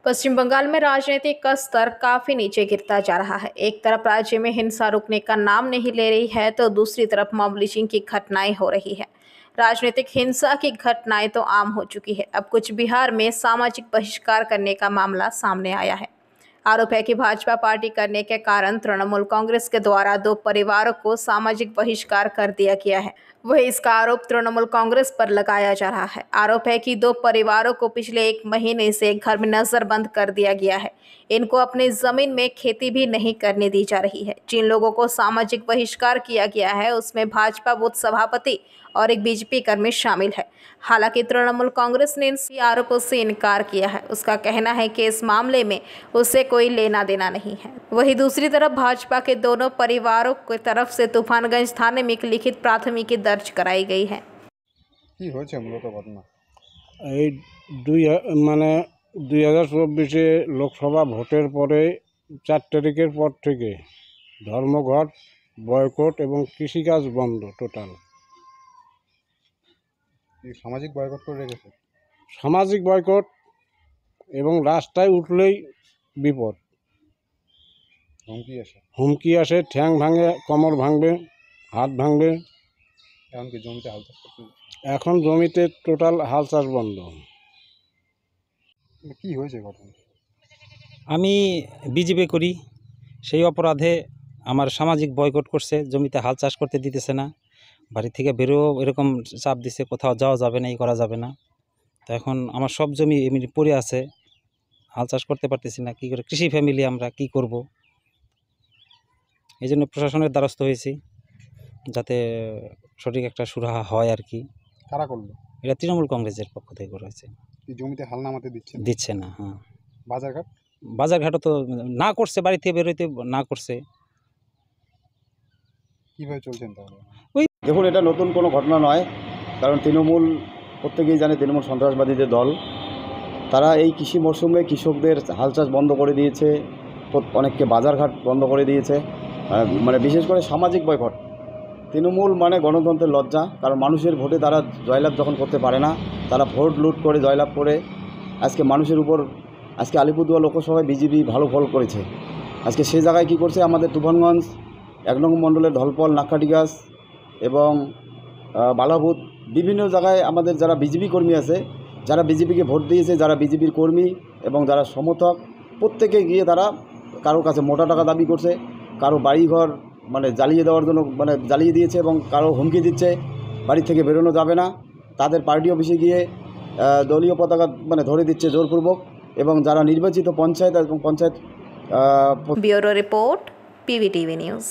पश्चिम बंगाल में राजनीतिक का स्तर काफी नीचे गिरता जा रहा है। एक तरफ राज्य में हिंसा रुकने का नाम नहीं ले रही है तो दूसरी तरफ मॉब लिंचिंग की घटनाएं हो रही है। राजनीतिक हिंसा की घटनाएं तो आम हो चुकी है। अब कुछ बिहार में सामाजिक बहिष्कार करने का मामला सामने आया है। आरोप है कि भाजपा पार्टी करने के कारण तृणमूल कांग्रेस के द्वारा 2 परिवारों को सामाजिक बहिष्कार कर दिया गया है। वही इसका आरोप तृणमूल कांग्रेस पर लगाया जा रहा है। आरोप है कि 2 परिवारों को पिछले 1 महीने से घर में नजरबंद कर दिया गया है। इनको अपनी जमीन में खेती भी नहीं करने दी जा रही है। जिन लोगों को सामाजिक बहिष्कार किया गया है उसमें भाजपा बूथ सभापति और एक बीजेपी कर्मी शामिल है। हालांकि तृणमूल कांग्रेस ने इन आरोपों से इनकार किया है। उसका कहना है कि इस मामले में उससे कोई लेना देना नहीं है। वहीं दूसरी तरफ भाजपा के दोनों परिवारों की तरफ से तूफानगंज थाने में एक लिखित प्राथमिकी दर्ज कराई गई है। কি হয়েছে মূলত ঘটনা? এই মানে 2024-এ লোকসভা ভোটের পরে 4 তারিখের পর থেকে ধর্মঘট, বয়কট এবং কৃষিকাজ বন্ধ টোটাল। এই সামাজিক বয়কট করে রেখেছে। সামাজিক বয়কট এবং রাস্তায় উঠলেই বিপদ। হুমকি আসে, ঠ্যাং ভাঙে, কোমর ভাঙবে, হাত ভাঙবে। এখন কি জমিতে হাল চাষ করতে? এখন জমিতে টোটাল হাল চাষ বন্ধ। কি হয়েছে ঘটনা? আমি বিজেপি করি, সেই অপরাধে আমার সামাজিক বয়কট করছে, জমিতে হাল চাষ করতে দিতেছে না, বাড়ি থেকে বেরো এরকম চাপ দিছে, কোথাও যাওয়া যাবে না, এই করা যাবে না। তো এখন আমার সব জমি এমনি পড়ে আছে, হাল চাষ করতে পারতেছি না। কী করে, কৃষি ফ্যামিলি আমরা কি করব? এই জন্য প্রশাসনের দ্বারস্থ হয়েছি যাতে সঠিক একটা সুরাহা হয় আর কি। কারা করলো? এটা তৃণমূল কংগ্রেসের পক্ষ থেকে করেছে। এই জমিতে হাল নামাতে দিচ্ছে না। হ্যাঁ, বাজারঘাটও তো না করছে, বাড়ি থেকে বেরোইতে না করছে। কীভাবে চলছেন তাহলে? দেখুন, এটা নতুন কোনো ঘটনা নয়, কারণ তৃণমূল প্রত্যেকেই জানে তৃণমূল সন্ত্রাসবাদীদের দল। তারা এই কৃষি মরশুমে কৃষকদের হাল চাষ বন্ধ করে দিয়েছে, অনেককে বাজারঘাট বন্ধ করে দিয়েছে, মানে বিশেষ করে সামাজিক বয়কট। তৃণমূল মানে গণতন্ত্রের লজ্জা, কারণ মানুষের ভোটে তারা জয়লাভ যখন করতে পারে না, তারা ভোট লুট করে জয়লাভ করে আজকে মানুষের উপর, আজকে আলিপুরদুয়ার লোকসভায় বিজেপি ভালো ফল করেছে। আজকে সে জায়গায় কী করছে, আমাদের তুফানগঞ্জ 1 নং মণ্ডলের ধলপল, নাক্কাটিগাছ এবং বালাভূত বিভিন্ন জায়গায় আমাদের যারা বিজেপি কর্মী আছে, যারা বিজেপিকে ভোট দিয়েছে, যারা বিজেপির কর্মী এবং যারা সমর্থক, প্রত্যেকে গিয়ে তারা কারোর কাছে মোটা টাকা দাবি করছে, কারো বাড়িঘর মানে জ্বালিয়ে দেওয়ার জন্য মানে জ্বালিয়ে দিয়েছে এবং কারো হুমকি দিচ্ছে বাড়ি থেকে বেরোনো যাবে না। তাদের পার্টি অফিসে গিয়ে দলীয় পতাকা মানে ধরে দিচ্ছে জোরপূর্বক, এবং যারা নির্বাচিত পঞ্চায়েত এবং panchayat. Bureau report, PVTV news.